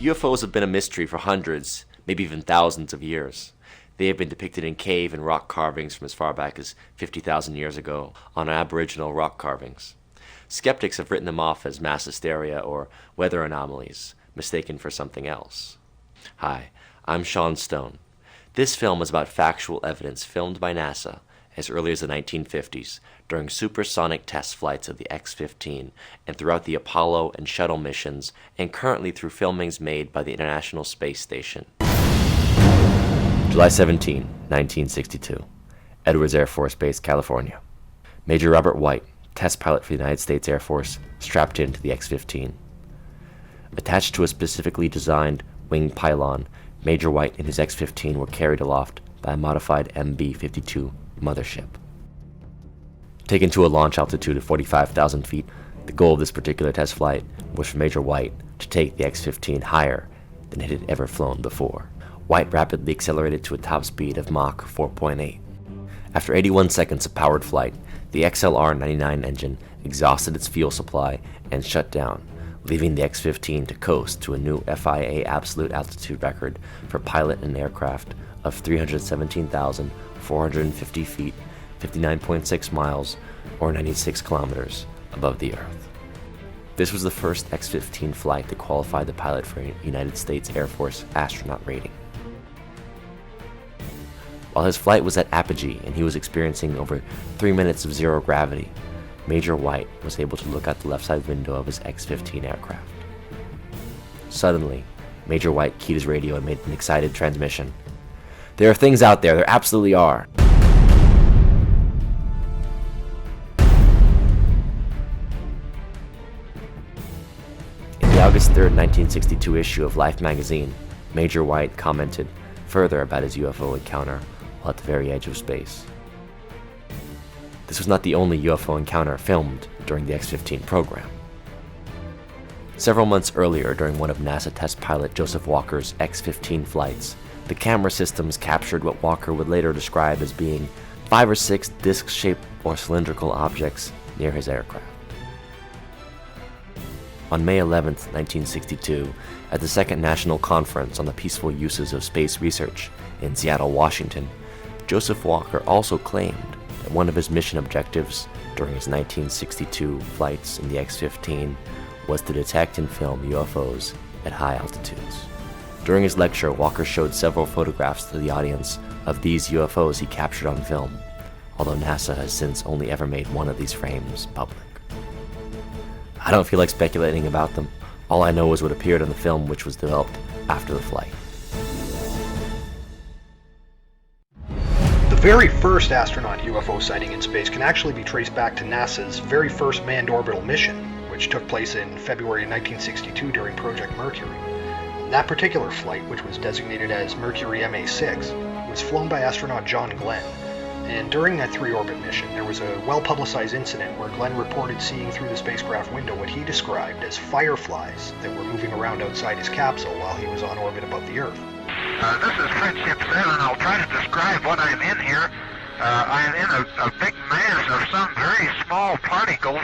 UFOs have been a mystery for hundreds, maybe even thousands of years. They have been depicted in cave and rock carvings from as far back as 50,000 years ago on Aboriginal rock carvings. Skeptics have written them off as mass hysteria or weather anomalies, mistaken for something else. Hi, I'm Sean Stone. This film is about factual evidence filmed by NASA as early as the 1950s during supersonic test flights of the X-15 and throughout the Apollo and Shuttle missions, and currently through filmings made by the International Space Station. July 17, 1962. Edwards Air Force Base, California. Major Robert White, test pilot for the United States Air Force, strapped into the X-15. Attached to a specifically designed wing pylon, Major White and his X-15 were carried aloft by a modified MB-52 mothership. Taken to a launch altitude of 45,000 feet, the goal of this particular test flight was for Major White to take the X-15 higher than it had ever flown before. White rapidly accelerated to a top speed of Mach 4.8. After 81 seconds of powered flight, the XLR-99 engine exhausted its fuel supply and shut down, leaving the X-15 to coast to a new FIA absolute altitude record for pilot and aircraft of 317,450 feet, 59.6 miles, or 96 kilometers above the Earth. This was the first X-15 flight to qualify the pilot for a United States Air Force astronaut rating. While his flight was at apogee and he was experiencing over 3 minutes of zero gravity, Major White was able to look out the left side window of his X-15 aircraft. Suddenly, Major White keyed his radio and made an excited transmission. "There are things out there, there absolutely are." In the August 3, 1962 issue of Life magazine, Major White commented further about his UFO encounter while at the very edge of space. This was not the only UFO encounter filmed during the X-15 program. Several months earlier, during one of NASA test pilot Joseph Walker's X-15 flights, the camera systems captured what Walker would later describe as being 5 or 6 disc-shaped or cylindrical objects near his aircraft. On May 11, 1962, at the Second National Conference on the Peaceful Uses of Space Research in Seattle, Washington, Joseph Walker also claimed that one of his mission objectives during his 1962 flights in the X-15 was to detect and film UFOs at high altitudes. During his lecture, Walker showed several photographs to the audience of these UFOs he captured on film, although NASA has since only ever made one of these frames public. I don't feel like speculating about them. All I know is what appeared on the film, which was developed after the flight. The very first astronaut UFO sighting in space can actually be traced back to NASA's very first manned orbital mission, which took place in February 1962 during Project Mercury. That particular flight, which was designated as Mercury MA6, was flown by astronaut John Glenn. And during that 3-orbit mission, there was a well-publicized incident where Glenn reported seeing through the spacecraft window what he described as fireflies that were moving around outside his capsule while he was on orbit above the Earth. This is Friendship 7. I'll try to describe what I'm in here. I am in a big mass of some very small particles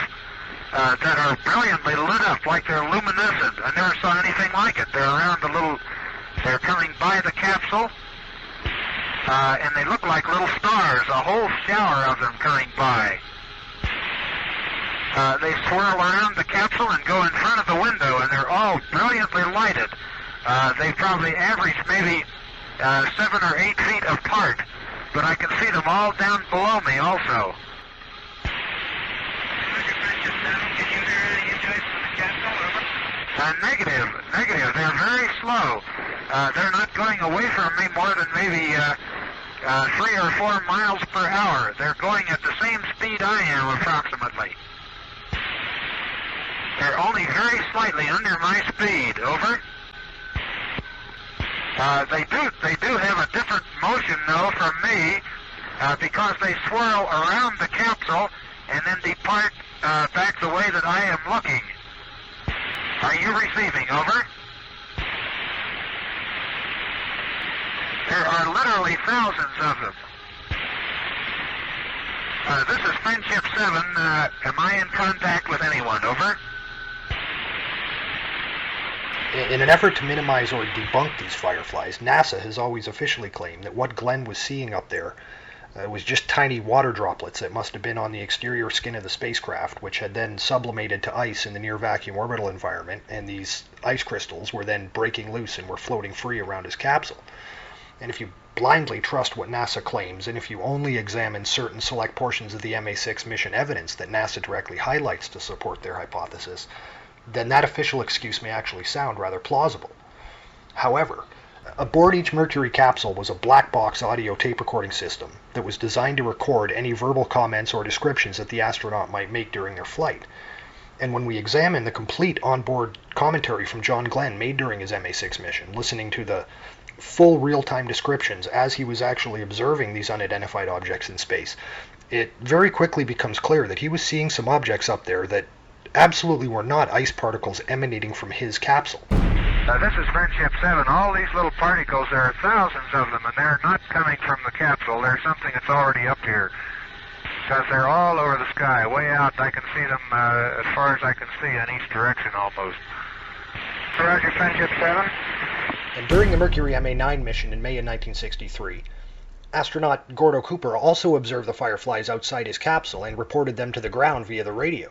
that are brilliantly lit up like they're luminescent. I never saw anything like it. They're coming by the capsule, and they look like little stars, a whole shower of them coming by. They swirl around the capsule and go in front of the window, and they're all brilliantly lighted. They probably average maybe 7 or 8 feet apart, but I can see them all down below me also. Negative. They're very slow. They're not going away from me more than maybe 3 or 4 miles per hour. They're going at the same speed I am, approximately. They're only very slightly under my speed. Over. They do have a different motion, though, from me, because they swirl around the capsule and then depart back the way that I am looking. Are you receiving? Over. There are literally thousands of them. This is Friendship 7. Am I in contact with anyone? Over. In an effort to minimize or debunk these fireflies, NASA has always officially claimed that what Glenn was seeing up there was just tiny water droplets that must have been on the exterior skin of the spacecraft, which had then sublimated to ice in the near vacuum orbital environment, and these ice crystals were then breaking loose and were floating free around his capsule. And if you blindly trust what NASA claims, and if you only examine certain select portions of the MA6 mission evidence that NASA directly highlights to support their hypothesis, then that official excuse may actually sound rather plausible. However, aboard each Mercury capsule was a black box audio tape recording system that was designed to record any verbal comments or descriptions that the astronaut might make during their flight. And when we examine the complete onboard commentary from John Glenn made during his MA6 mission, listening to the full real-time descriptions as he was actually observing these unidentified objects in space, it very quickly becomes clear that he was seeing some objects up there that absolutely were not ice particles emanating from his capsule. This is Friendship 7. All these little particles, there are thousands of them, and they're not coming from the capsule. They're something that's already up here. Because they're all over the sky, way out. I can see them as far as I can see in each direction almost. Roger, Friendship 7. And during the Mercury MA9 mission in May of 1963, astronaut Gordo Cooper also observed the fireflies outside his capsule and reported them to the ground via the radio.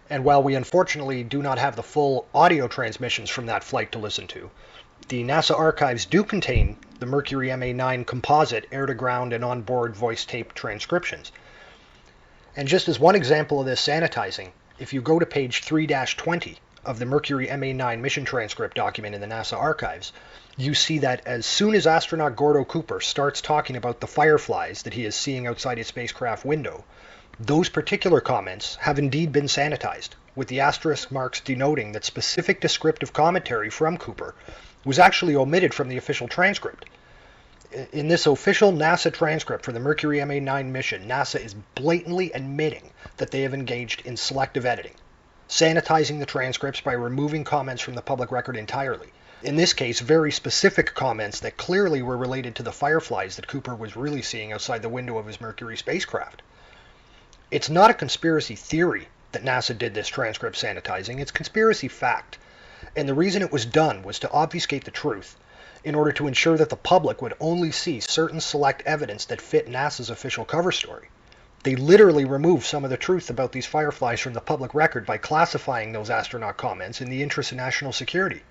And while we unfortunately do not have the full audio transmissions from that flight to listen to, the NASA archives do contain the Mercury MA9 composite air-to-ground and onboard voice tape transcriptions. And just as one example of this sanitizing, if you go to page 3-20 of the Mercury MA9 mission transcript document in the NASA archives, you see that as soon as astronaut Gordo Cooper starts talking about the fireflies that he is seeing outside his spacecraft window, those particular comments have indeed been sanitized, with the asterisk marks denoting that specific descriptive commentary from Cooper was actually omitted from the official transcript. In this official NASA transcript for the Mercury MA9 mission, NASA is blatantly admitting that they have engaged in selective editing, sanitizing the transcripts by removing comments from the public record entirely. In this case, very specific comments that clearly were related to the fireflies that Cooper was really seeing outside the window of his Mercury spacecraft. It's not a conspiracy theory that NASA did this transcript sanitizing, it's conspiracy fact. And the reason it was done was to obfuscate the truth, in order to ensure that the public would only see certain select evidence that fit NASA's official cover story. They literally removed some of the truth about these fireflies from the public record by classifying those astronaut comments in the interest of national security.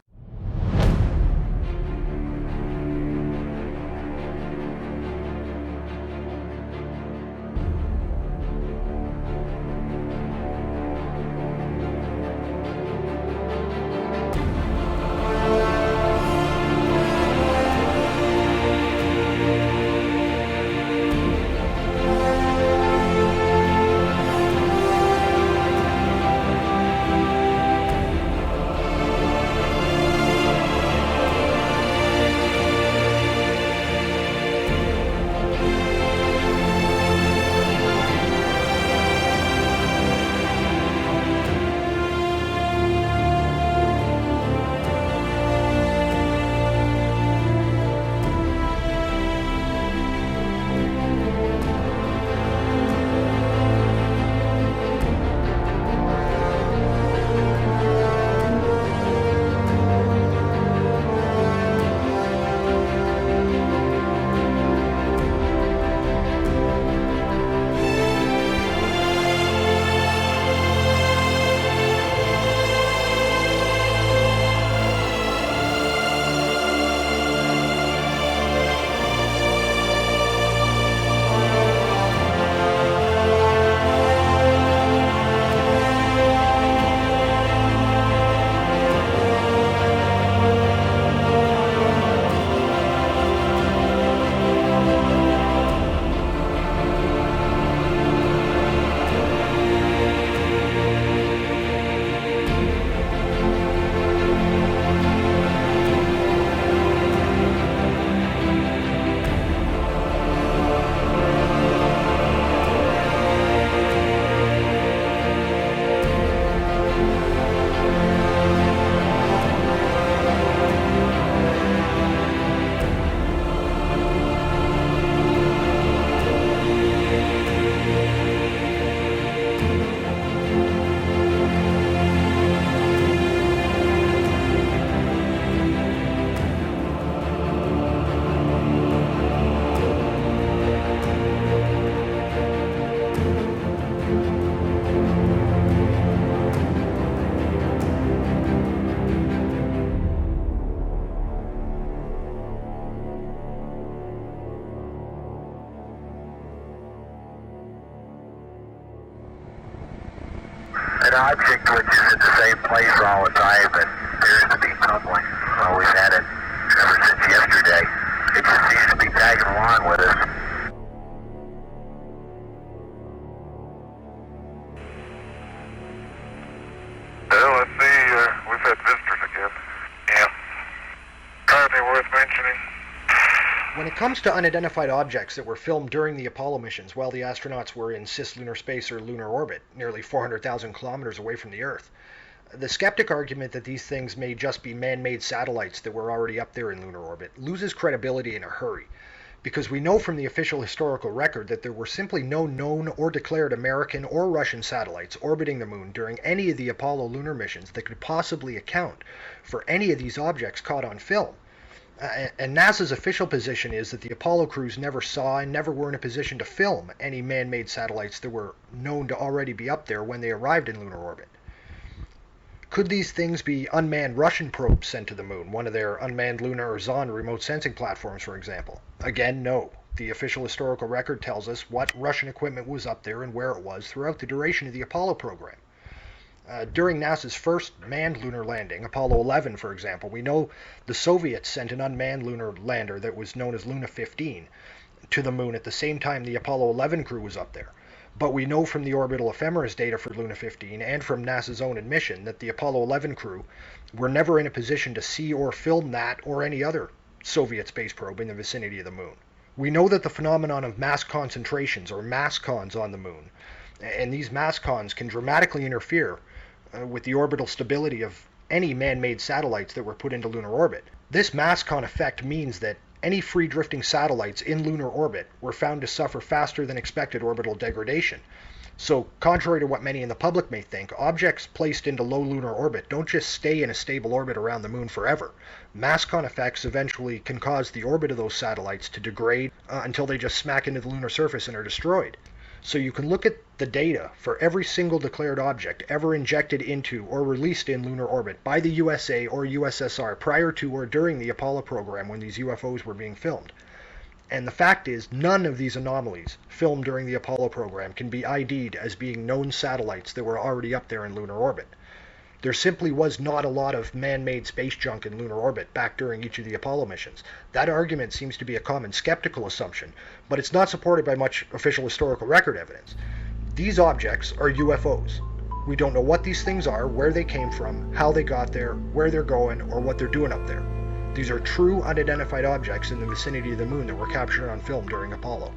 object which is in the same place all the time and appears to be tumbling. Always had it ever since yesterday. It just seems to be tagging along with us. Well, let's see, we've had visitors again. Yeah. Probably worth mentioning. When it comes to unidentified objects that were filmed during the Apollo missions while the astronauts were in cislunar space or lunar orbit, nearly 400,000 kilometers away from the Earth, the skeptic argument that these things may just be man-made satellites that were already up there in lunar orbit loses credibility in a hurry, because we know from the official historical record that there were simply no known or declared American or Russian satellites orbiting the moon during any of the Apollo lunar missions that could possibly account for any of these objects caught on film. And NASA's official position is that the Apollo crews never saw and never were in a position to film any man-made satellites that were known to already be up there when they arrived in lunar orbit. Could these things be unmanned Russian probes sent to the moon, one of their unmanned lunar or Zond remote sensing platforms, for example? Again, no. The official historical record tells us what Russian equipment was up there and where it was throughout the duration of the Apollo program. During NASA's first manned lunar landing, Apollo 11 for example, we know the Soviets sent an unmanned lunar lander that was known as Luna 15 to the moon at the same time the Apollo 11 crew was up there. But we know from the orbital ephemeris data for Luna 15 and from NASA's own admission that the Apollo 11 crew were never in a position to see or film that or any other Soviet space probe in the vicinity of the moon. We know that the phenomenon of mass concentrations or mass-cons on the moon, and these mass-cons can dramatically interfere with the orbital stability of any man-made satellites that were put into lunar orbit. This mass-con effect means that any free drifting satellites in lunar orbit were found to suffer faster than expected orbital degradation. So, contrary to what many in the public may think, objects placed into low lunar orbit don't just stay in a stable orbit around the moon forever. Mass-con effects eventually can cause the orbit of those satellites to degrade until they just smack into the lunar surface and are destroyed. So you can look at the data for every single declared object ever injected into or released in lunar orbit by the USA or USSR prior to or during the Apollo program when these UFOs were being filmed. And the fact is, none of these anomalies filmed during the Apollo program can be ID'd as being known satellites that were already up there in lunar orbit. There simply was not a lot of man-made space junk in lunar orbit back during each of the Apollo missions. That argument seems to be a common skeptical assumption, but it's not supported by much official historical record evidence. These objects are UFOs. We don't know what these things are, where they came from, how they got there, where they're going, or what they're doing up there. These are true unidentified objects in the vicinity of the moon that were captured on film during Apollo.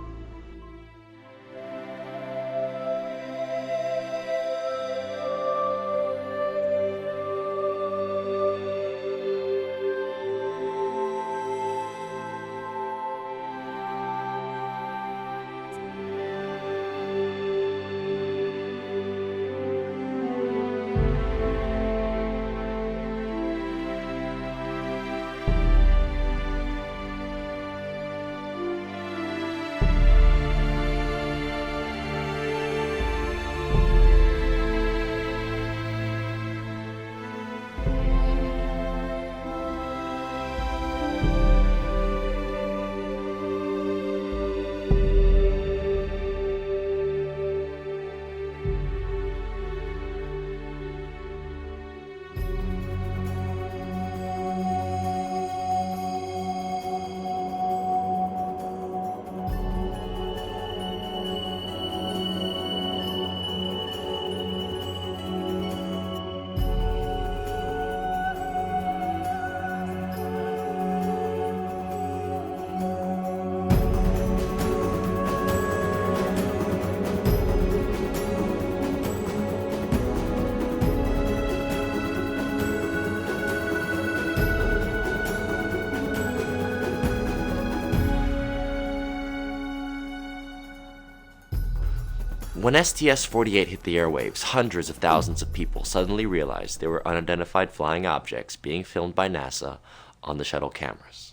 When STS-48 hit the airwaves, hundreds of thousands of people suddenly realized there were unidentified flying objects being filmed by NASA on the shuttle cameras.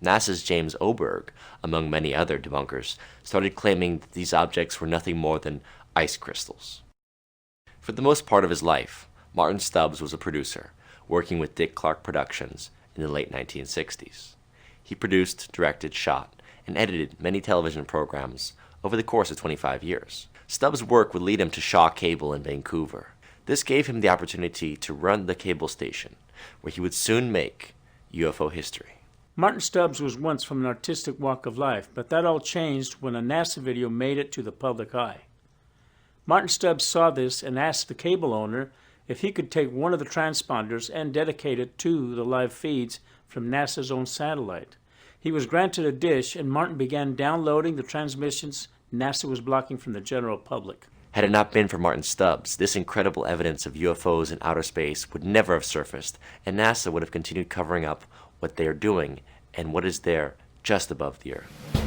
NASA's James Oberg, among many other debunkers, started claiming that these objects were nothing more than ice crystals. For the most part of his life, Martin Stubbs was a producer, working with Dick Clark Productions in the late 1960s. He produced, directed, shot, and edited many television programs over the course of 25 years. Stubbs' work would lead him to Shaw Cable in Vancouver. This gave him the opportunity to run the cable station, where he would soon make UFO history. Martin Stubbs was once from an artistic walk of life, but that all changed when a NASA video made it to the public eye. Martin Stubbs saw this and asked the cable owner if he could take one of the transponders and dedicate it to the live feeds from NASA's own satellite. He was granted a dish, and Martin began downloading the transmissions NASA was blocking from the general public. Had it not been for Martin Stubbs, this incredible evidence of UFOs in outer space would never have surfaced, and NASA would have continued covering up what they are doing and what is there just above the Earth.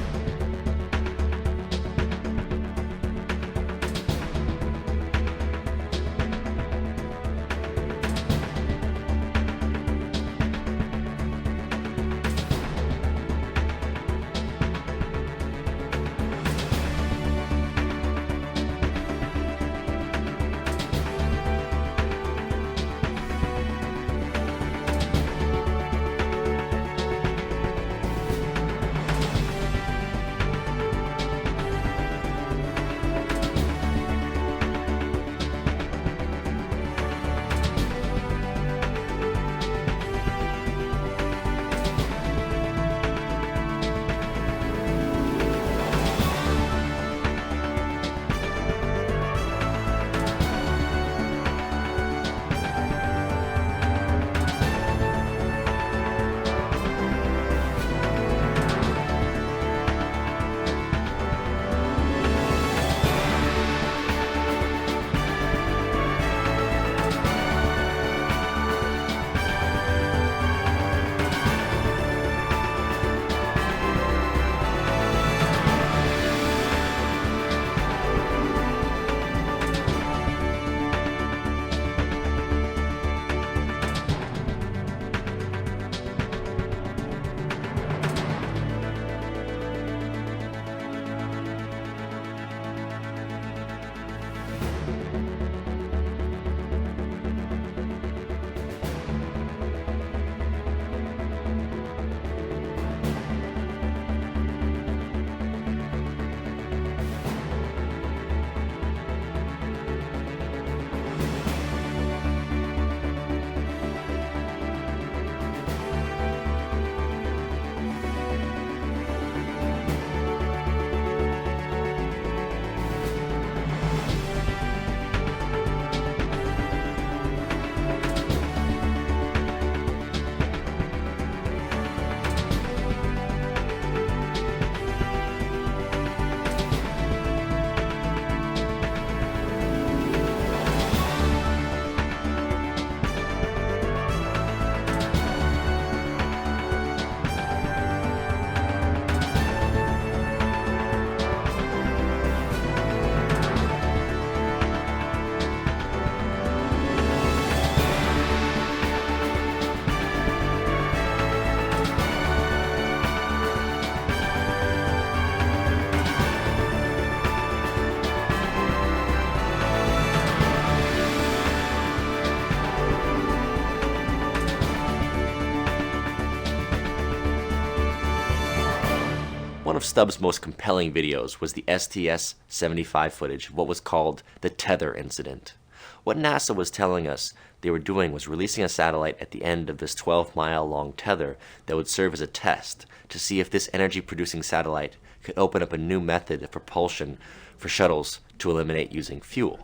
One of Stubbs' most compelling videos was the STS-75 footage of what was called the Tether incident. What NASA was telling us they were doing was releasing a satellite at the end of this 12-mile-long tether that would serve as a test to see if this energy-producing satellite could open up a new method of propulsion for shuttles to eliminate using fuel.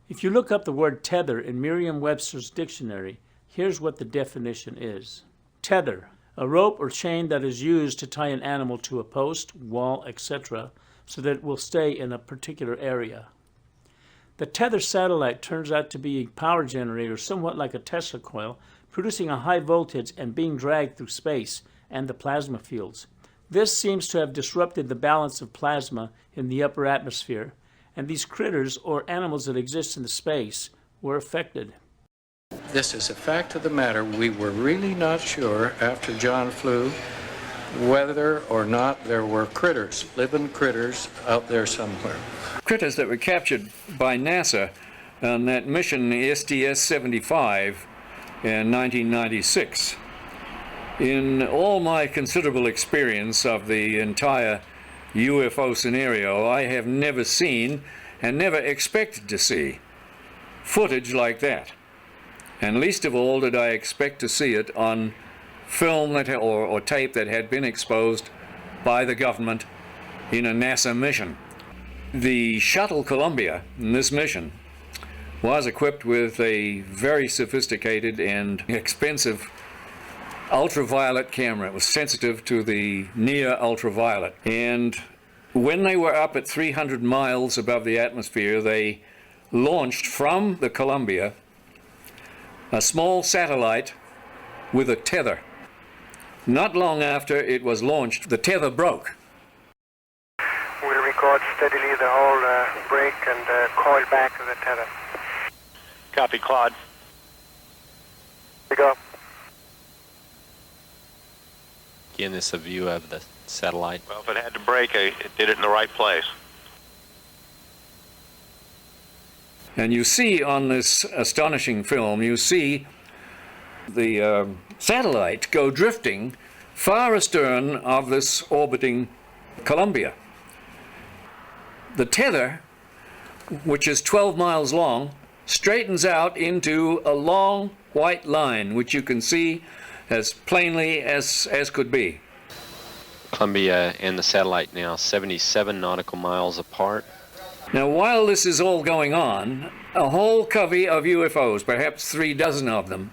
If you look up the word tether in Merriam-Webster's dictionary, here's what the definition is. Tether, a rope or chain that is used to tie an animal to a post, wall, etc., so that it will stay in a particular area. The tether satellite turns out to be a power generator somewhat like a Tesla coil, producing a high voltage and being dragged through space and the plasma fields. This seems to have disrupted the balance of plasma in the upper atmosphere, and these critters, or animals that exist in the space, were affected. This is a fact of the matter. We were really not sure after John flew whether or not there were critters, living critters out there somewhere. Critters that were captured by NASA on that mission STS-75 in 1996. In all my considerable experience of the entire UFO scenario, I have never seen and never expected to see footage like that. And least of all did I expect to see it on film that, or tape that had been exposed by the government in a NASA mission. The shuttle Columbia in this mission was equipped with a very sophisticated and expensive ultraviolet camera. It was sensitive to the near ultraviolet. And when they were up at 300 miles above the atmosphere, they launched from the Columbia a small satellite with a tether. Not long after it was launched, the tether broke. We'll record steadily the whole break and coil back to the tether. Copy, Claude. We go. Again, this is a view of the satellite. Well, if it had to break, it did it in the right place. And you see on this astonishing film, you see the satellite go drifting far astern of this orbiting Columbia. The tether, which is 12 miles long, straightens out into a long white line, which you can see as plainly as could be. Columbia and the satellite now 77 nautical miles apart. Now, while this is all going on, a whole covey of UFOs, perhaps 36 of them,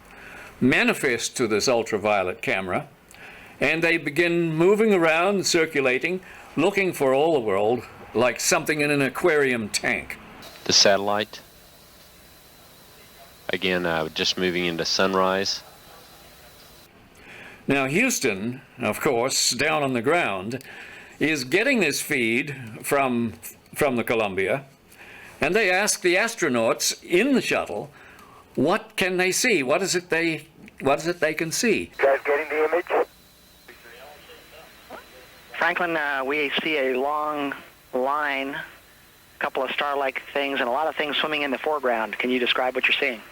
manifest to this ultraviolet camera, and they begin moving around, circulating, looking for all the world like something in an aquarium tank. The satellite, again, just moving into sunrise. Now, Houston, of course, down on the ground, is getting this feed from the Columbia, and they ask the astronauts in the shuttle, what can they see? What is it they can see? You guys getting the image? Franklin, we see a long line, a couple of star-like things, and a lot of things swimming in the foreground. Can you describe what you're seeing?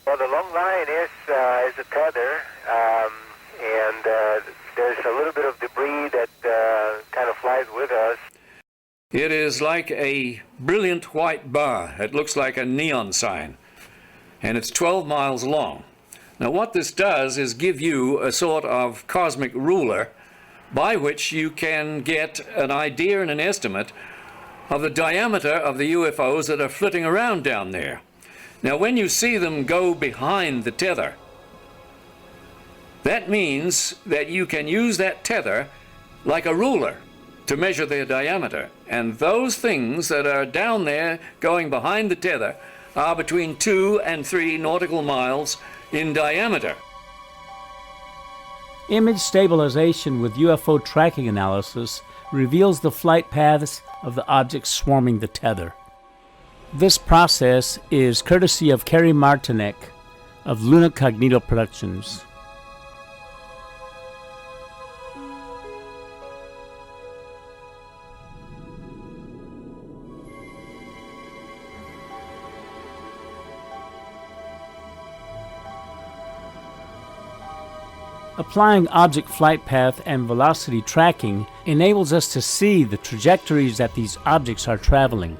Well, the long line is a tether, and there's a little bit of debris that kind of flies with us. It is like a brilliant white bar. It looks like a neon sign, and it's 12 miles long. Now, what this does is give you a sort of cosmic ruler by which you can get an idea and an estimate of the diameter of the UFOs that are flitting around down there. Now, when you see them go behind the tether, that means that you can use that tether like a ruler to measure their diameter. And those things that are down there going behind the tether are between 2 and 3 nautical miles in diameter. Image stabilization with UFO tracking analysis reveals the flight paths of the objects swarming the tether. This process is courtesy of Kerry Martinek of Luna Cognito Productions. Applying object flight path and velocity tracking enables us to see the trajectories that these objects are traveling.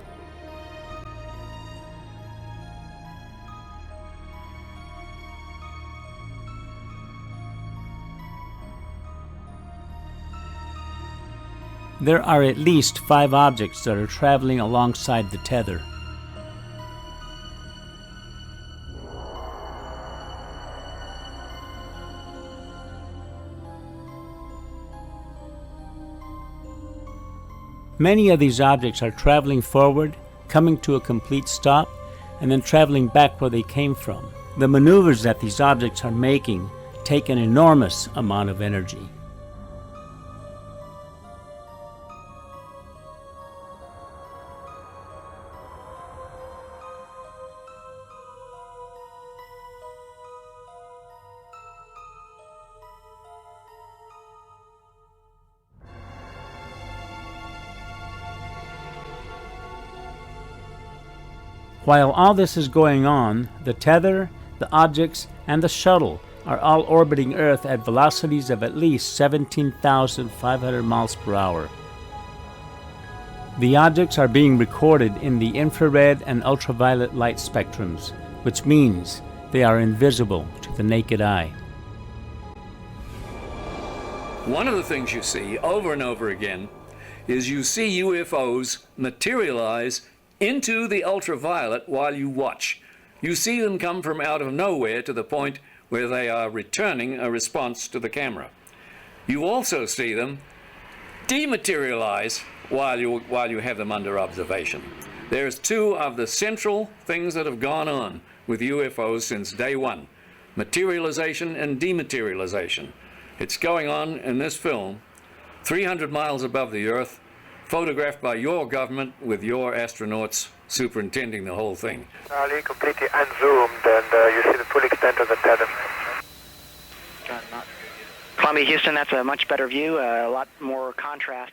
There are at least 5 objects that are traveling alongside the tether. Many of these objects are traveling forward, coming to a complete stop, and then traveling back where they came from. The maneuvers that these objects are making take an enormous amount of energy. While all this is going on, the tether, the objects, and the shuttle are all orbiting Earth at velocities of at least 17,500 miles per hour. The objects are being recorded in the infrared and ultraviolet light spectrums, which means they are invisible to the naked eye. One of the things you see over and over again is you see UFOs materialize into the ultraviolet while you watch. You see them come from out of nowhere to the point where they are returning a response to the camera. You also see them dematerialize while you have them under observation. There's two of the central things that have gone on with UFOs since day one: materialization and dematerialization. It's going on in this film, 300 miles above the Earth, photographed by your government with your astronauts superintending the whole thing. Charlie, completely unzoomed, and you see the full extent of the tether. Columbia, Houston, that's a much better view, a lot more contrast.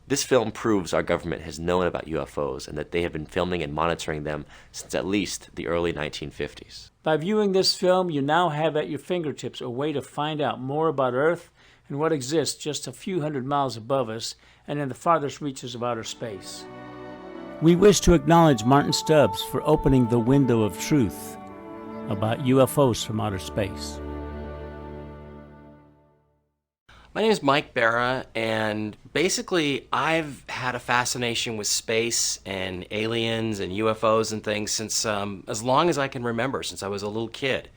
This film proves our government has known about UFOs and that they have been filming and monitoring them since at least the early 1950s. By viewing this film, you now have at your fingertips a way to find out more about Earth and what exists just a few hundred miles above us and in the farthest reaches of outer space. We wish to acknowledge Martin Stubbs for opening the window of truth about UFOs from outer space. My name is Mike Barra, and basically I've had a fascination with space and aliens and UFOs and things since as long as I can remember, since I was a little kid.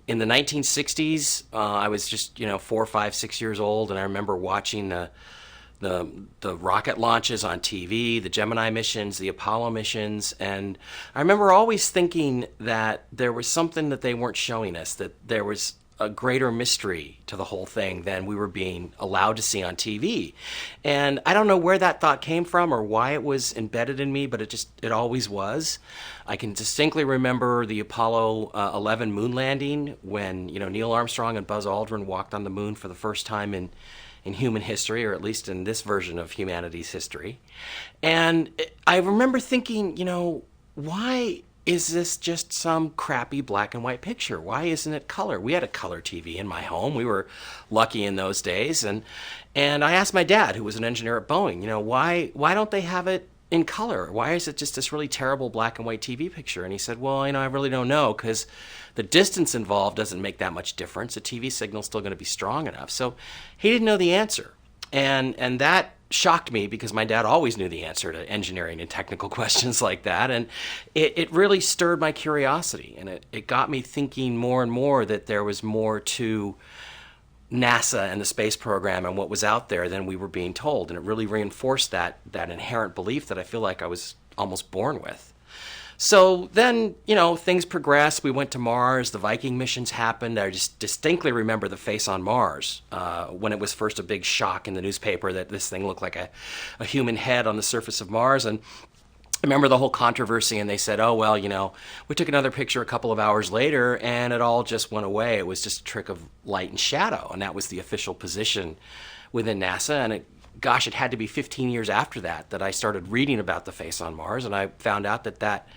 In the 1960s, I was just 4, 5, 6 years old, and I remember watching the rocket launches on TV, the Gemini missions, the Apollo missions, and I remember always thinking that there was something that they weren't showing us, that there was a greater mystery to the whole thing than we were being allowed to see on TV. And I don't know where that thought came from or why it was embedded in me, but it always was. I can distinctly remember the Apollo 11 moon landing when Neil Armstrong and Buzz Aldrin walked on the moon for the first time in human history, or at least in this version of humanity's history. And I remember thinking, why is this just some crappy black and white picture? Why isn't it color? We had a color TV in my home. We were lucky in those days. And I asked my dad, who was an engineer at Boeing, why don't they have it in color? Why is it just this really terrible black and white TV picture? And he said, well, I really don't know, because the distance involved doesn't make that much difference. The TV signal's still going to be strong enough. So he didn't know the answer. And that shocked me, because my dad always knew the answer to engineering and technical questions like that. And it really stirred my curiosity. And it got me thinking more and more that there was more to NASA and the space program and what was out there than we were being told. And it really reinforced that inherent belief that I feel like I was almost born with. So then, things progressed. We went to Mars. The Viking missions happened. I just distinctly remember the face on Mars when it was first a big shock in the newspaper that this thing looked like a human head on the surface of Mars. And I remember the whole controversy, and they said, oh, well, we took another picture a couple of hours later, and it all just went away. It was just a trick of light and shadow, and that was the official position within NASA. And it had to be 15 years after that I started reading about the face on Mars, and I found out that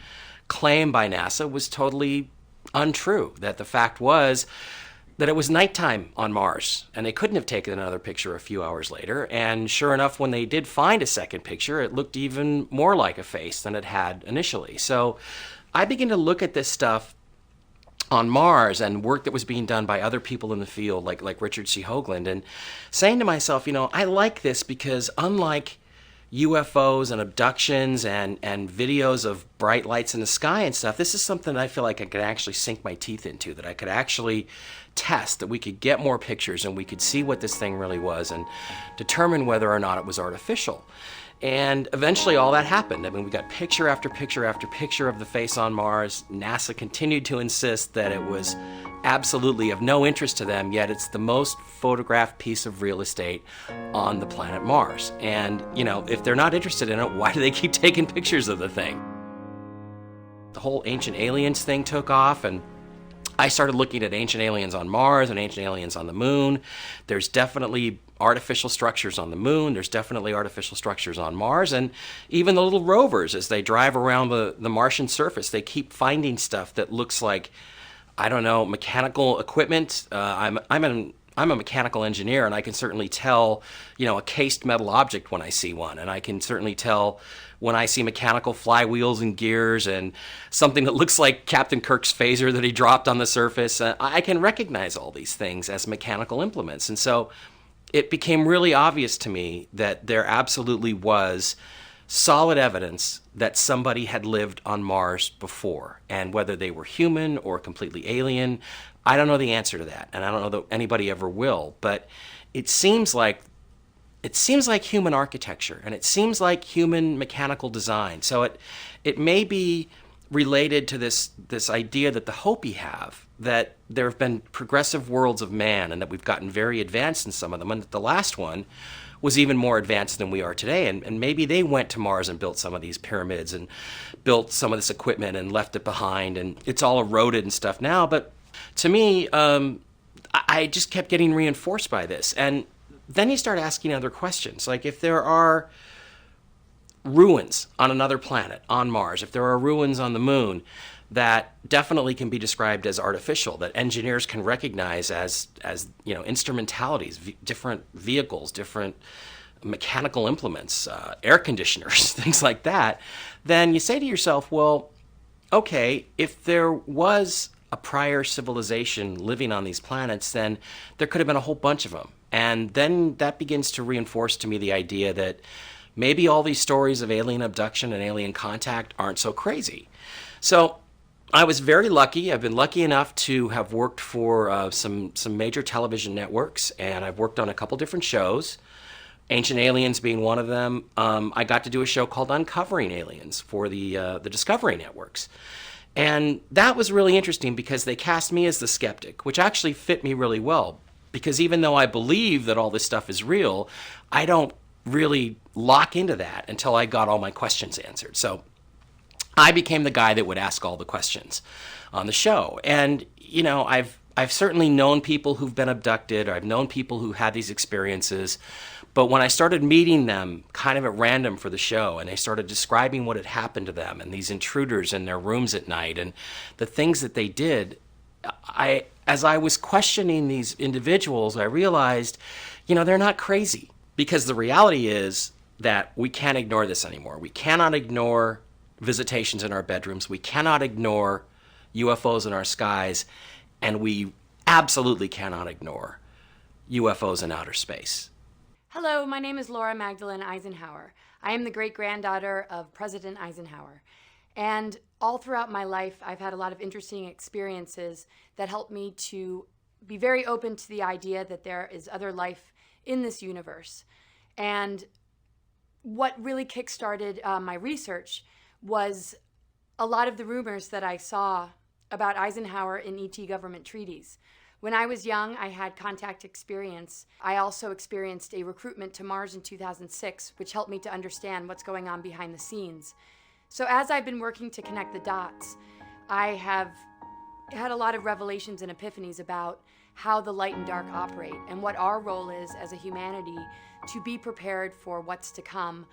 claim by NASA was totally untrue, that the fact was that it was nighttime on Mars, and they couldn't have taken another picture a few hours later. And sure enough, when they did find a second picture, it looked even more like a face than it had initially. So I began to look at this stuff on Mars and work that was being done by other people in the field, like Richard C. Hoagland, and saying to myself, I like this because unlike UFOs and abductions and videos of bright lights in the sky and stuff, this is something I feel like I could actually sink my teeth into, that I could actually test, that we could get more pictures and we could see what this thing really was and determine whether or not it was artificial. And eventually all that happened. I mean, we got picture after picture after picture of the face on Mars. NASA continued to insist that it was absolutely of no interest to them, yet it's the most photographed piece of real estate on the planet Mars. And, if they're not interested in it, why do they keep taking pictures of the thing? The whole ancient aliens thing took off, and I started looking at ancient aliens on Mars and ancient aliens on the moon. There's definitely artificial structures on the moon. There's definitely artificial structures on Mars. And even the little rovers, as they drive around the Martian surface, they keep finding stuff that looks like, I don't know, mechanical equipment. I'm an I'm a mechanical engineer, and I can certainly tell, a cased metal object when I see one, and I can certainly tell when I see mechanical flywheels and gears and something that looks like Captain Kirk's phaser that he dropped on the surface. I can recognize all these things as mechanical implements. And so it became really obvious to me that there absolutely was solid evidence that somebody had lived on Mars before. And whether they were human or completely alien, I don't know the answer to that. And I don't know that anybody ever will. But it seems like human architecture, and it seems like human mechanical design. So it may be related to this idea that the Hopi have, that there have been progressive worlds of man, and that we've gotten very advanced in some of them, and that the last one was even more advanced than we are today. And maybe they went to Mars and built some of these pyramids and built some of this equipment and left it behind, and it's all eroded and stuff now. But to me, I just kept getting reinforced by this. And then you start asking other questions, like if there are ruins on another planet, on Mars, if there are ruins on the moon that definitely can be described as artificial, that engineers can recognize as instrumentalities, different vehicles, different mechanical implements, air conditioners, things like that, then you say to yourself, well, okay, if there was a prior civilization living on these planets, then there could have been a whole bunch of them. And then that begins to reinforce to me the idea that maybe all these stories of alien abduction and alien contact aren't so crazy. So I was very lucky. I've been lucky enough to have worked for some major television networks, and I've worked on a couple different shows, Ancient Aliens being one of them. I got to do a show called Uncovering Aliens for the Discovery Networks. And that was really interesting because they cast me as the skeptic, which actually fit me really well. Because even though I believe that all this stuff is real, I don't really lock into that until I got all my questions answered. So I became the guy that would ask all the questions on the show. And, I've certainly known people who've been abducted, or I've known people who had these experiences. But when I started meeting them kind of at random for the show, and they started describing what had happened to them and these intruders in their rooms at night and the things that they did, as I was questioning these individuals, I realized, they're not crazy. Because the reality is that we can't ignore this anymore. We cannot ignore visitations in our bedrooms. We cannot ignore UFOs in our skies. And we absolutely cannot ignore UFOs in outer space. Hello, my name is Laura Magdalene Eisenhower. I am the great-granddaughter of President Eisenhower. And all throughout my life, I've had a lot of interesting experiences that helped me to be very open to the idea that there is other life in this universe. And what really kickstarted my research was a lot of the rumors that I saw about Eisenhower in ET government treaties. When I was young, I had contact experience. I also experienced a recruitment to Mars in 2006, which helped me to understand what's going on behind the scenes. So as I've been working to connect the dots, I have had a lot of revelations and epiphanies about how the light and dark operate and what our role is as a humanity to be prepared for what's to come.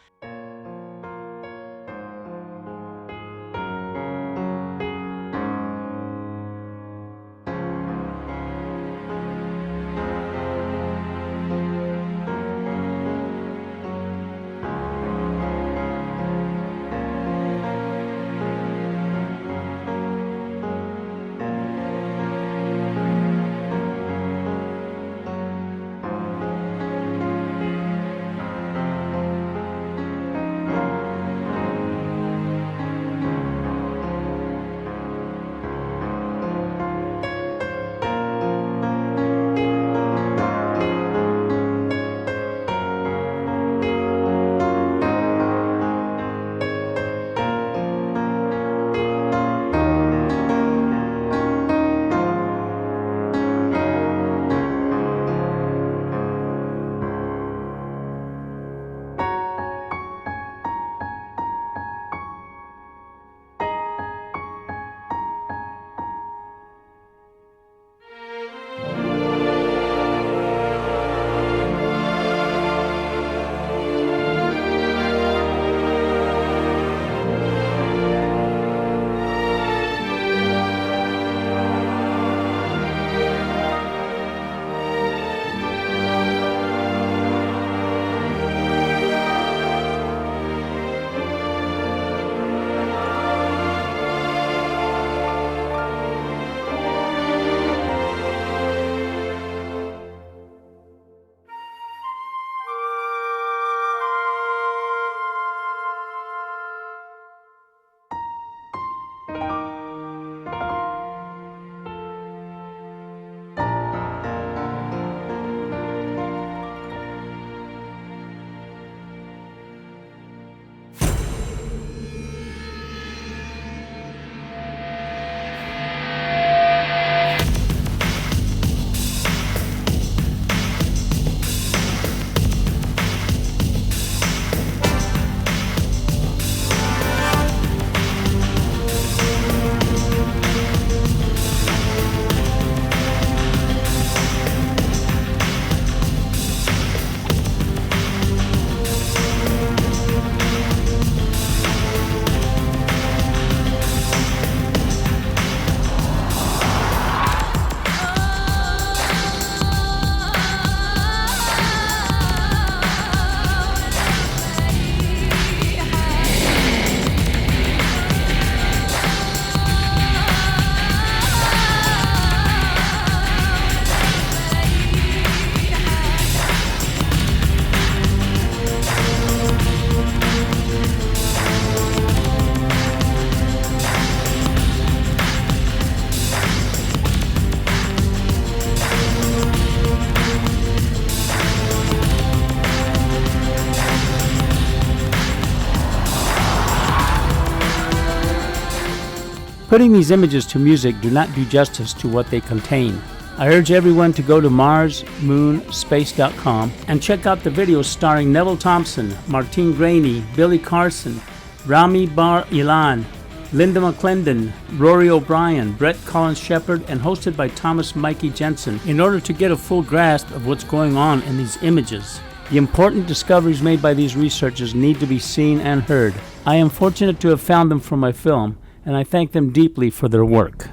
Putting these images to music do not do justice to what they contain. I urge everyone to go to marsmoonspace.com and check out the videos starring Neville Thompson, Martine Graney, Billy Carson, Rami Bar Ilan, Linda McClendon, Rory O'Brien, Brett Collins Shepard, and hosted by Thomas Mikey Jensen in order to get a full grasp of what's going on in these images. The important discoveries made by these researchers need to be seen and heard. I am fortunate to have found them for my film, and I thank them deeply for their work.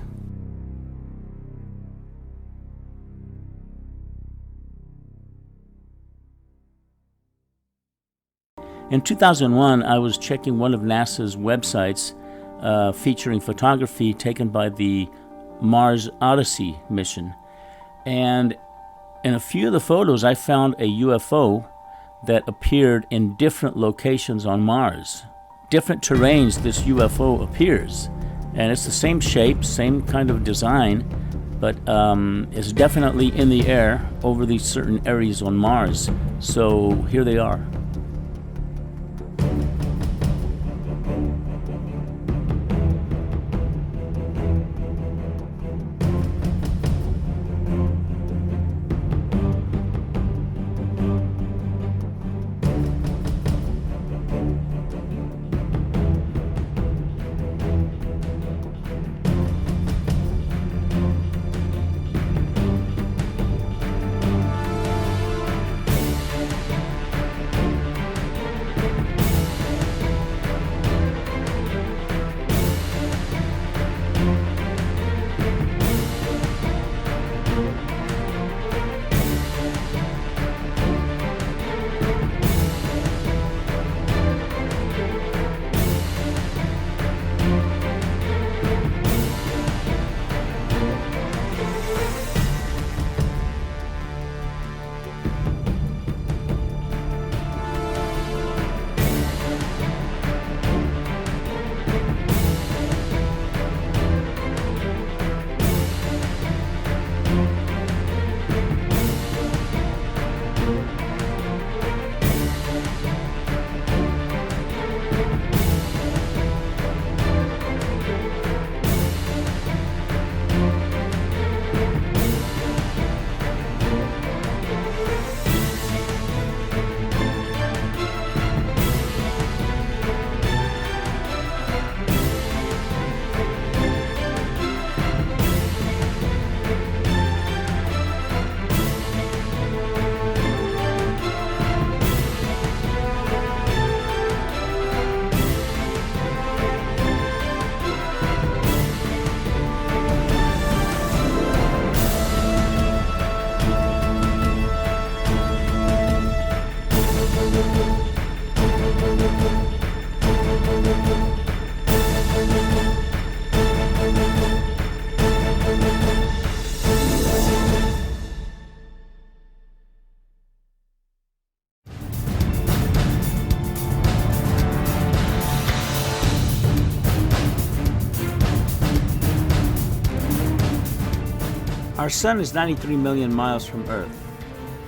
In 2001, I was checking one of NASA's websites featuring photography taken by the Mars Odyssey mission. And in a few of the photos, I found a UFO that appeared in different locations on Mars. Different terrains this UFO appears. And it's the same shape, same kind of design, but it's definitely in the air over these certain areas on Mars. So here they are. Our sun is 93 million miles from Earth.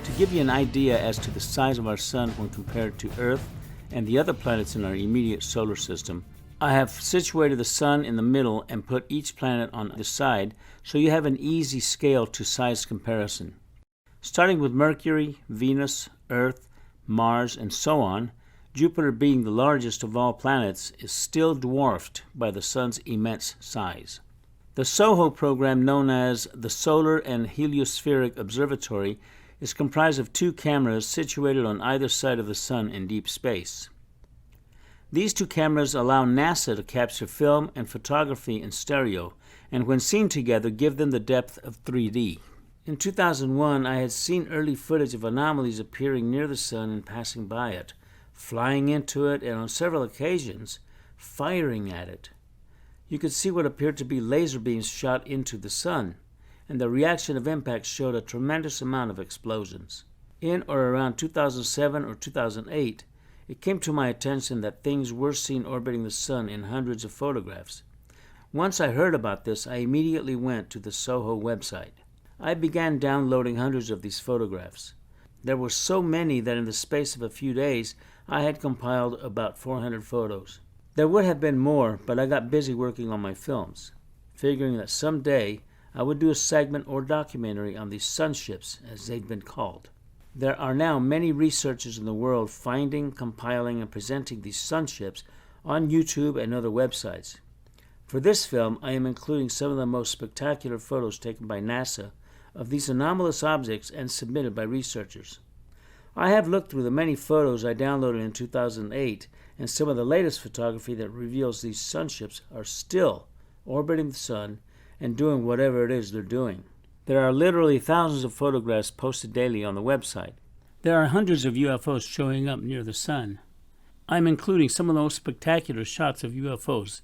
To give you an idea as to the size of our sun when compared to Earth and the other planets in our immediate solar system, I have situated the sun in the middle and put each planet on the side so you have an easy scale to size comparison. Starting with Mercury, Venus, Earth, Mars, and so on, Jupiter, being the largest of all planets, is still dwarfed by the sun's immense size. The SOHO program, known as the Solar and Heliospheric Observatory, is comprised of 2 cameras situated on either side of the sun in deep space. These 2 cameras allow NASA to capture film and photography in stereo, and when seen together give them the depth of 3D. In 2001, I had seen early footage of anomalies appearing near the sun and passing by it, flying into it, and on several occasions, firing at it. You could see what appeared to be laser beams shot into the sun, and the reaction of impact showed a tremendous amount of explosions. In or around 2007 or 2008, it came to my attention that things were seen orbiting the sun in hundreds of photographs. Once I heard about this, I immediately went to the SOHO website. I began downloading hundreds of these photographs. There were so many that in the space of a few days, I had compiled about 400 photos. There would have been more, but I got busy working on my films. figuring that someday I would do a segment or documentary on these sunships, as they've been called. There are now many researchers in the world finding, compiling, and presenting these sunships on YouTube and other websites. For this film, I am including some of the most spectacular photos taken by NASA of these anomalous objects and submitted by researchers. I have looked through the many photos I downloaded in 2008 and some of the latest photography that reveals these sunships are still orbiting the sun and doing whatever it is they're doing. There are literally thousands of photographs posted daily on the website. There are hundreds of UFOs showing up near the sun. I'm including some of the most spectacular shots of UFOs.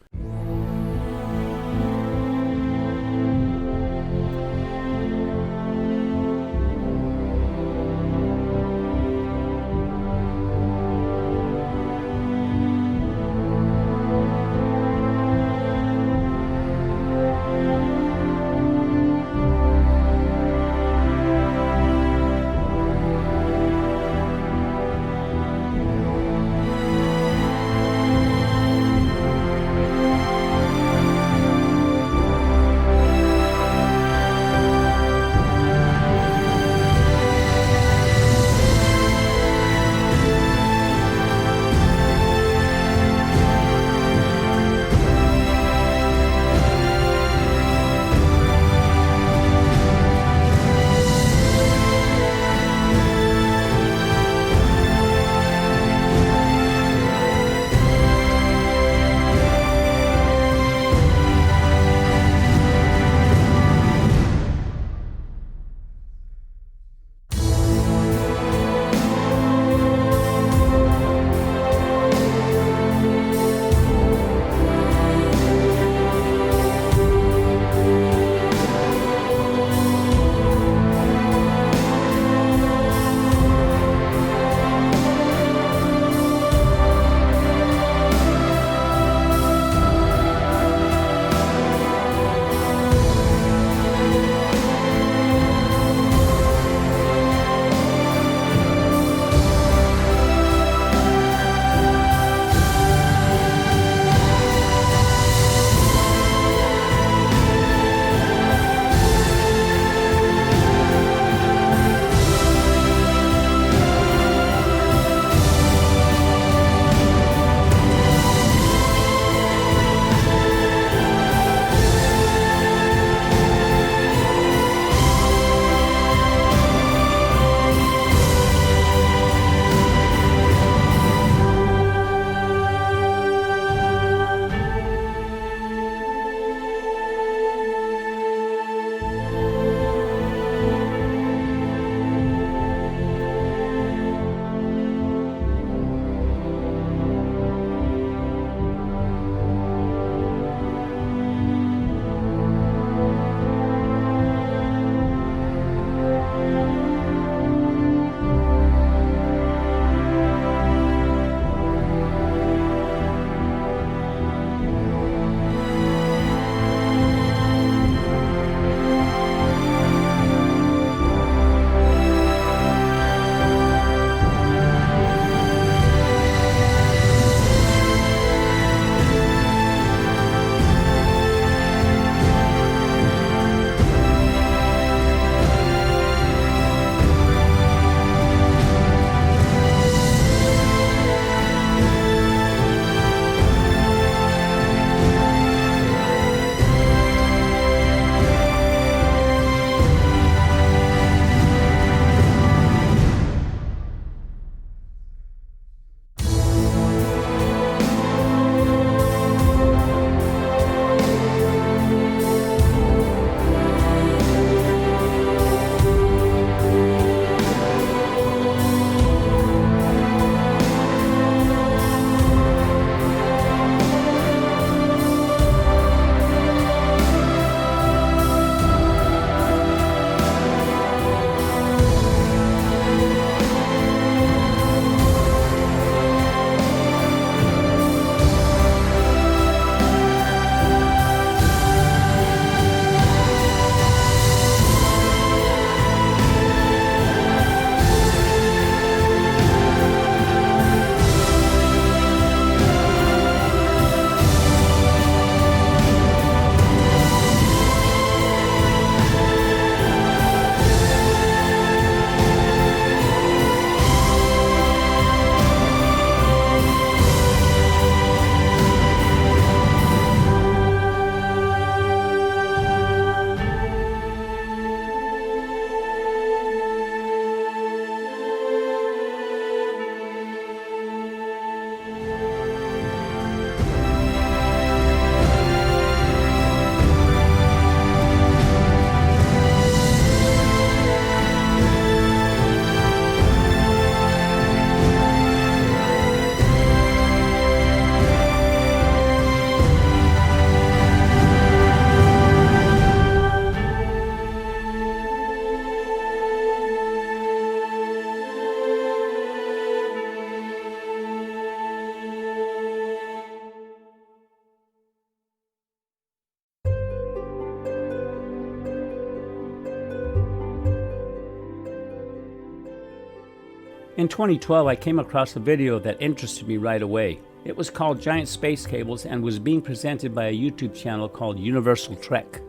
In 2012, I came across a video that interested me right away. It was called Giant Space Cables and was being presented by a YouTube channel called Universal Trek.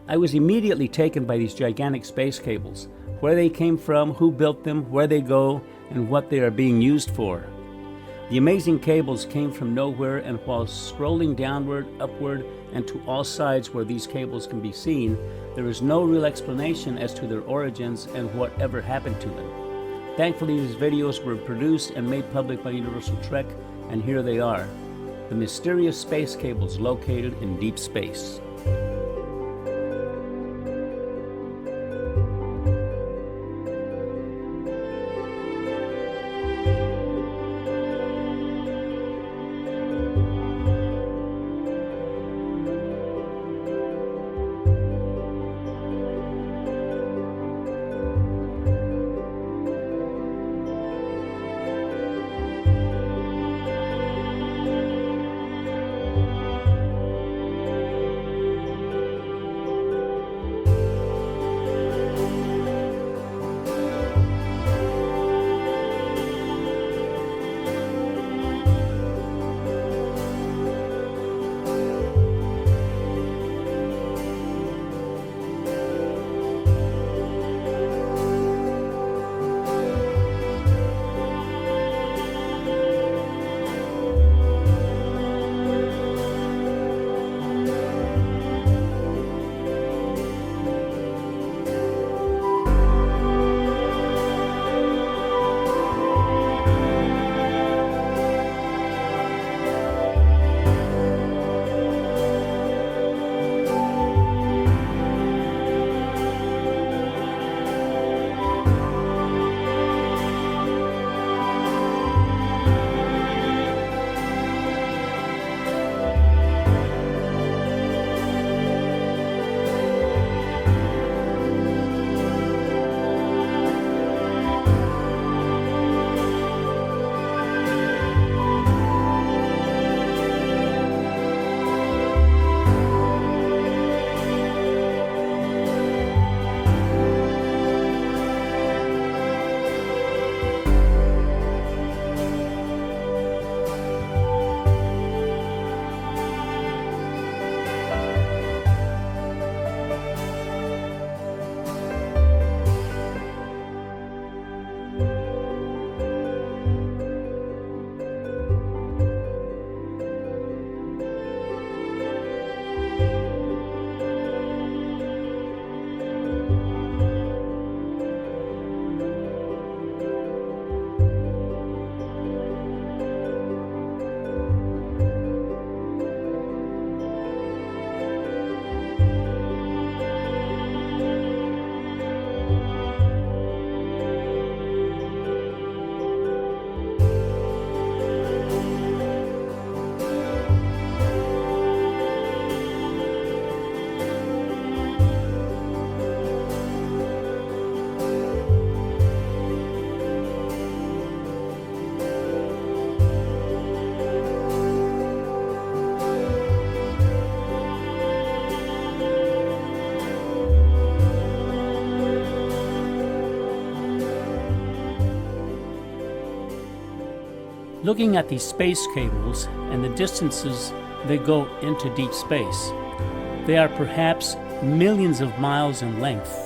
I was immediately taken by these gigantic space cables, where they came from, who built them, where they go, and what they are being used for. The amazing cables came from nowhere, and while scrolling downward, upward, and to all sides where these cables can be seen, there is no real explanation as to their origins and whatever happened to them. Thankfully, these videos were produced and made public by Universal Trek, and here they are, the mysterious space cables located in deep space. Looking at these space cables and the distances they go into deep space, they are perhaps millions of miles in length.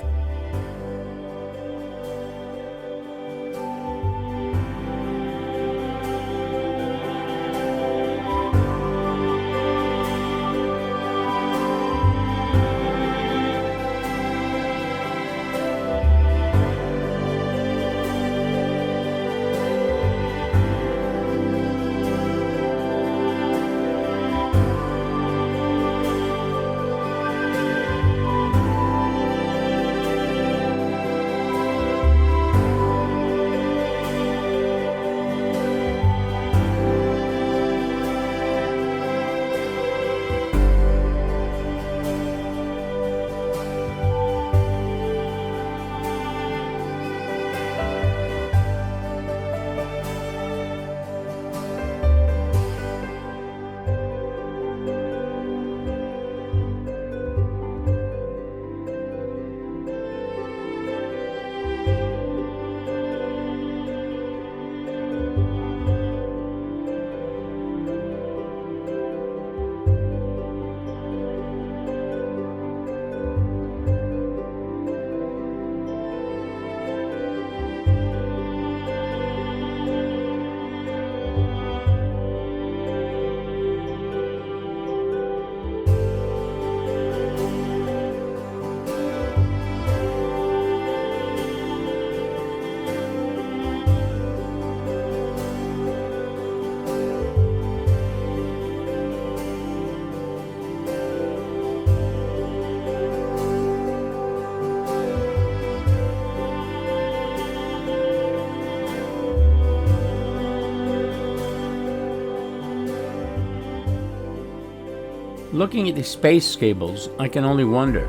Looking at the space cables, I can only wonder,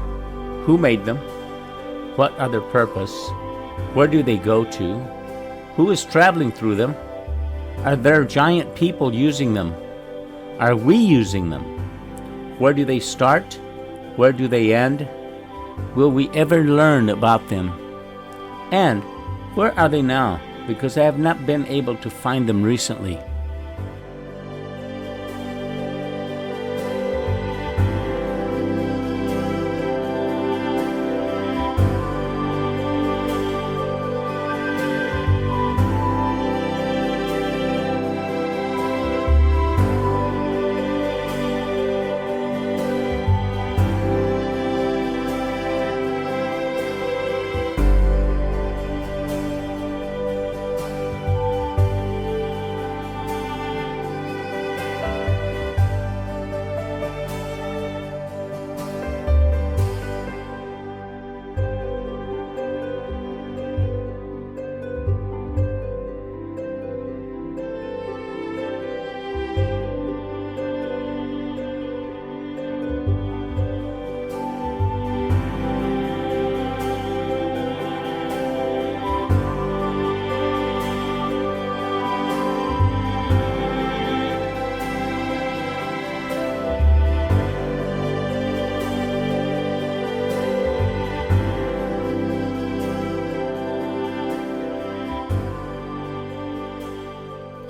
who made them? What are their purpose? Where do they go to? Who is traveling through them? Are there giant people using them? Are we using them? Where do they start? Where do they end? Will we ever learn about them? And where are they now? Because I have not been able to find them recently.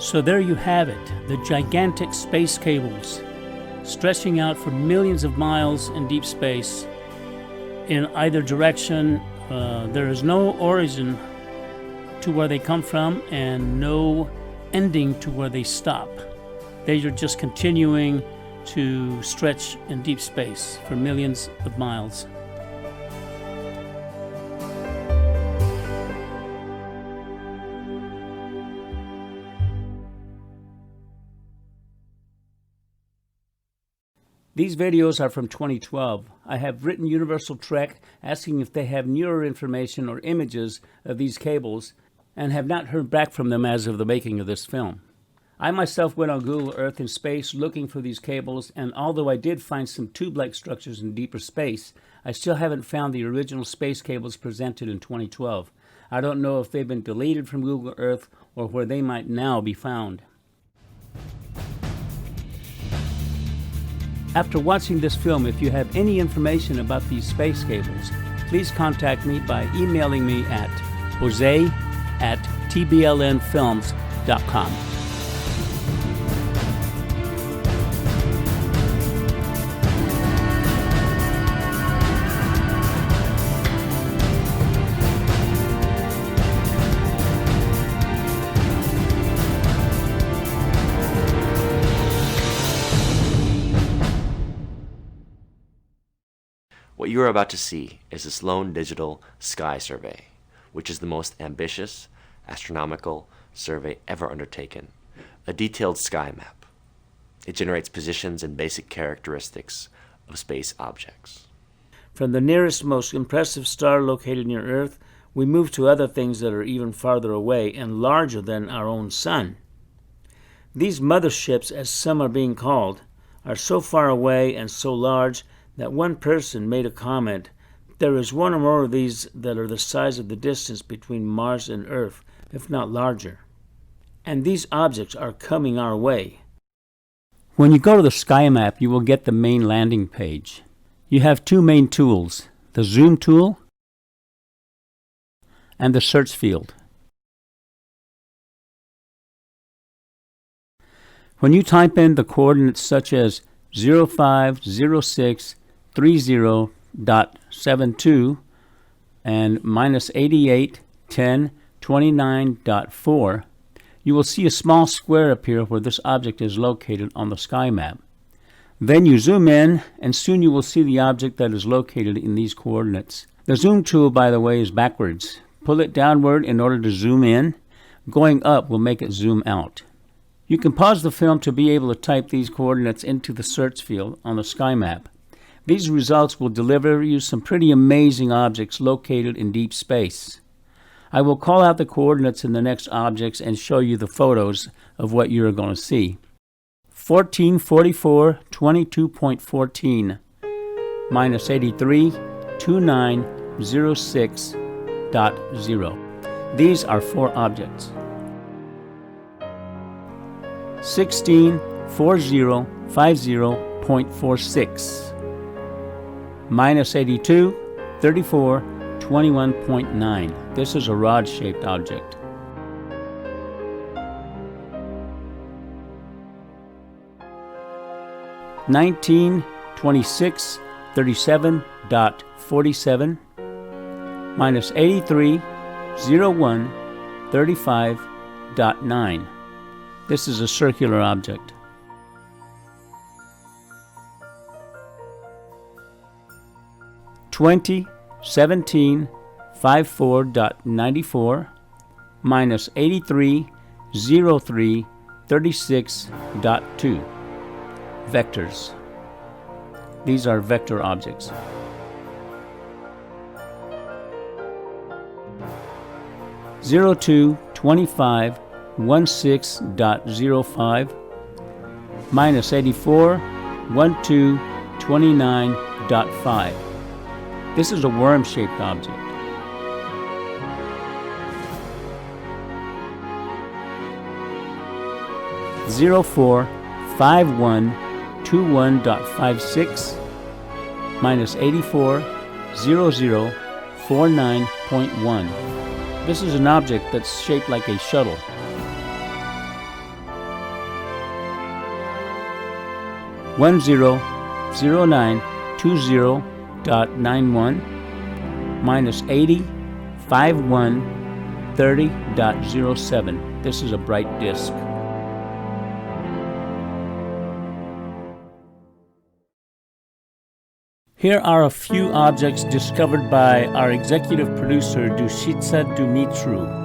So there you have it, the gigantic space cables stretching out for millions of miles in deep space. In either direction, there is no origin to where they come from and no ending to where they stop. They are just continuing to stretch in deep space for millions of miles. These videos are from 2012. I have written Universal Trek asking if they have newer information or images of these cables and have not heard back from them as of the making of this film. I myself went on Google Earth in space looking for these cables, and although I did find some tube-like structures in deeper space, I still haven't found the original space cables presented in 2012. I don't know if they've been deleted from Google Earth or where they might now be found. After watching this film, if you have any information about these space cables, please contact me by emailing me at jose@tblnfilms.com. What you are about to see is the Sloan Digital Sky Survey, which is the most ambitious astronomical survey ever undertaken, a detailed sky map. It generates positions and basic characteristics of space objects. From the nearest, most impressive star located near Earth, we move to other things that are even farther away and larger than our own sun. These motherships, as some are being called, are so far away and so large that one person made a comment, there is one or more of these that are the size of the distance between Mars and Earth, if not larger. And these objects are coming our way. When you go to the sky map, you will get the main landing page. You have two main tools, the zoom tool and the search field. When you type in the coordinates such as 050630.72 and minus 881029.4, you will see a small square appear where this object is located on the sky map. Then you zoom in, and soon you will see the object that is located in these coordinates. The zoom tool, by the way, is backwards. Pull it downward in order to zoom in. Going up will make it zoom out. You can pause the film to be able to type these coordinates into the search field on the sky map. These results will deliver you some pretty amazing objects located in deep space. I will call out the coordinates in the next objects and show you the photos of what you're going to see. 1444 22.14 minus 83 2906.0. These are 4 objects. 164050.46 minus 82 34 21.9. This is a rod-shaped object. Nineteen 26 37.47 minus 83 01 35.9. This is a circular object. Twenty 17 54.94 minus 83 03 36.2. Vectors. These are vector objects. Zero 02 25 16.05 minus 84 12 29.5. This is a worm-shaped object. Zero 04 51 21.56 minus 84 00 49.1. This is an object that's shaped like a shuttle. One 100920.91 minus 80 51 30.07. This is a bright disk. Here are a few objects discovered by our executive producer, Dushitsa Dumitru.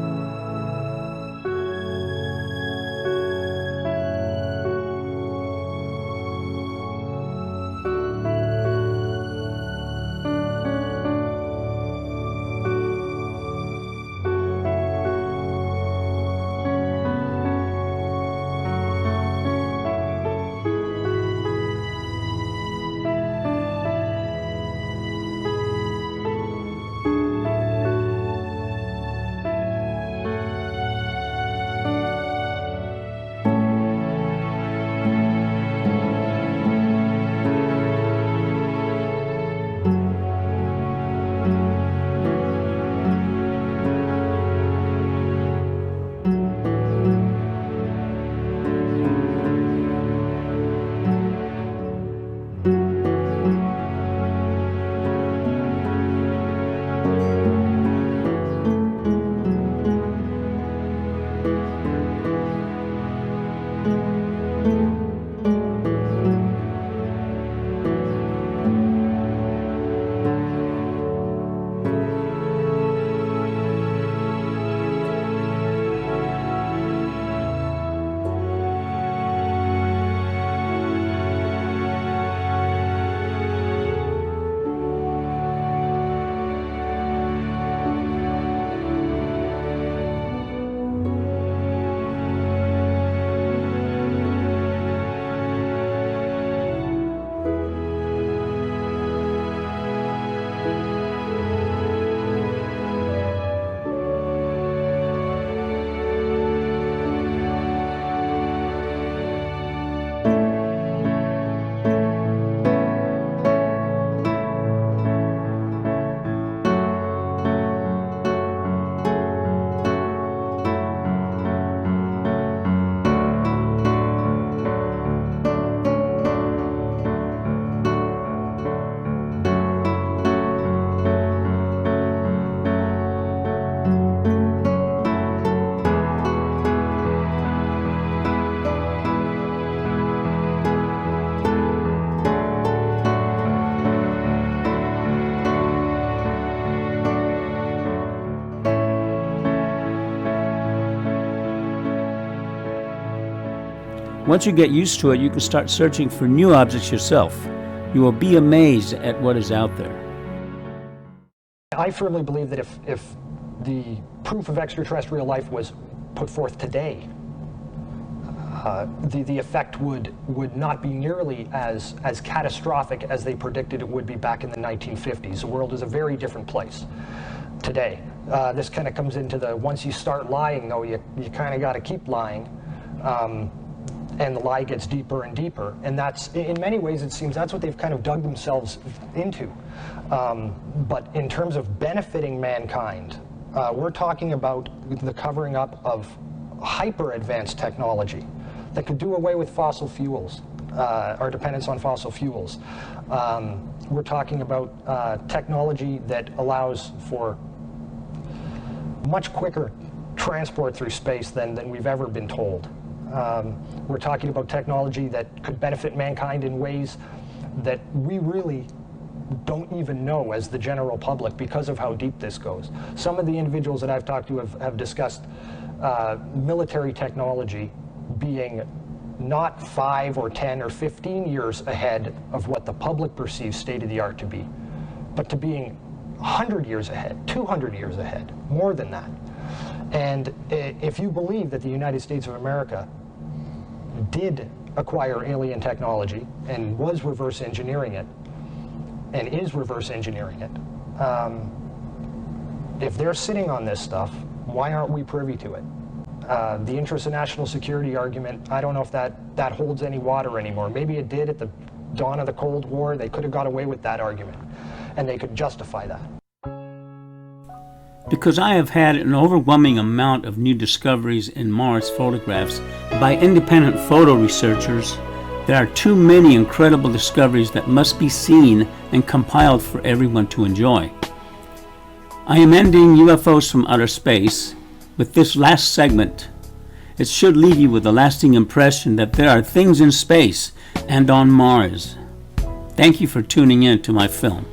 Once you get used to it, you can start searching for new objects yourself. You will be amazed at what is out there. I firmly believe that if the proof of extraterrestrial life was put forth today, the effect would not be nearly as catastrophic as they predicted it would be back in the 1950s. The world is a very different place today. This kind of comes into the, once you start lying, though, you kind of got to keep lying, and the lie gets deeper and deeper. And that's, in many ways, it seems that's what they've kind of dug themselves into. But in terms of benefiting mankind, we're talking about the covering up of hyper-advanced technology that could do away with fossil fuels, our dependence on fossil fuels. We're talking about technology that allows for much quicker transport through space than we've ever been told. We're talking about technology that could benefit mankind in ways that we really don't even know as the general public because of how deep this goes. Some of the individuals that I've talked to have discussed military technology being not 5 or 10 or 15 years ahead of what the public perceives state-of-the-art to be, but to being 100 years ahead, 200 years ahead, more than that. And if you believe that the United States of America did acquire alien technology and was reverse engineering it, and is reverse engineering it, if they're sitting on this stuff, why aren't we privy to it? The interest of national security argument, I don't know if that holds any water anymore. Maybe it did at the dawn of the Cold War. They could have got away with that argument, and they could justify that. Because I have had an overwhelming amount of new discoveries in Mars photographs by independent photo researchers, there are too many incredible discoveries that must be seen and compiled for everyone to enjoy. I am ending UFOs from Outer Space with this last segment. It should leave you with a lasting impression that there are things in space and on Mars. Thank you for tuning in to my film.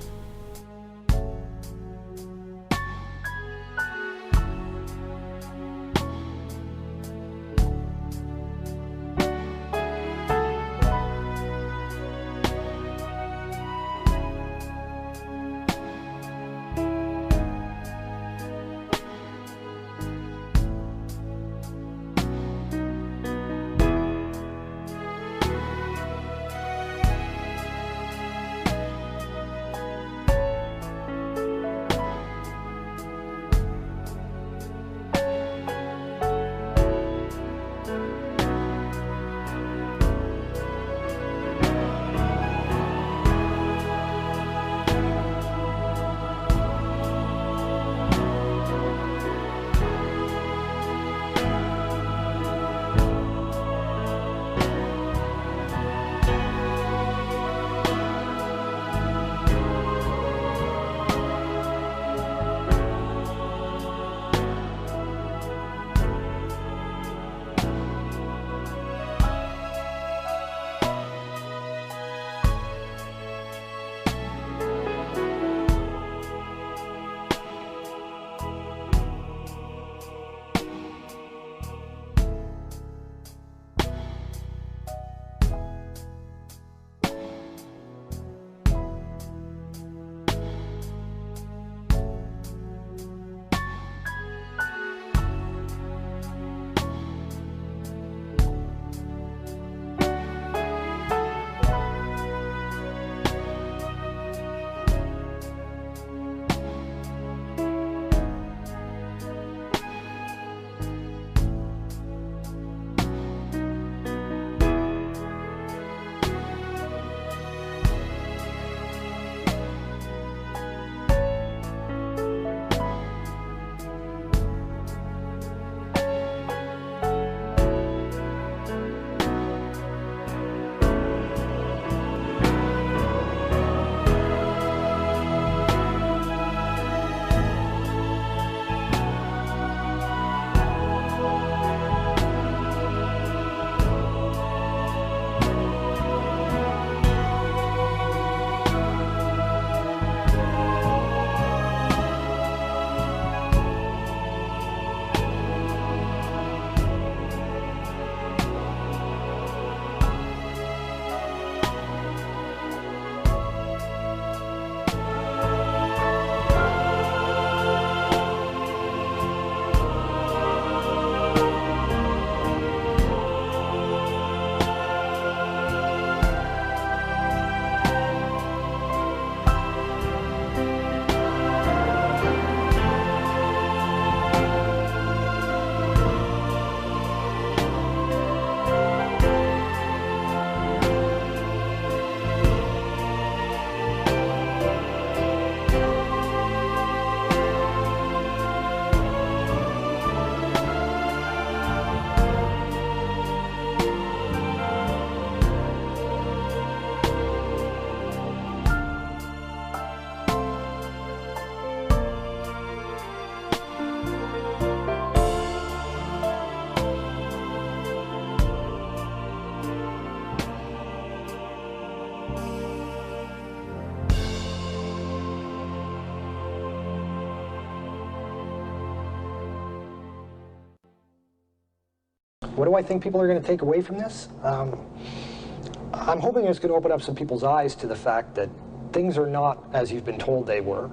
What do I think people are going to take away from this? I'm hoping it's going to open up some people's eyes to the fact that things are not as you've been told they were.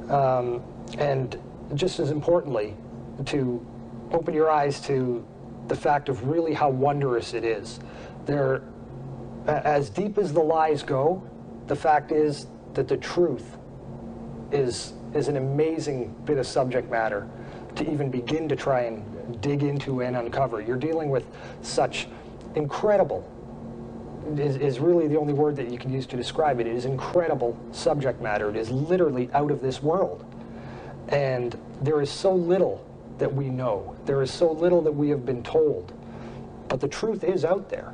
And just as importantly, to open your eyes to the fact of really how wondrous it is. As deep as the lies go, the fact is that the truth is an amazing bit of subject matter to even begin to try and dig into and uncover. You're dealing with such incredible, is really the only word that you can use to describe it. It is incredible subject matter. It is literally out of this world. And there is so little that we know. There is so little that we have been told. But the truth is out there.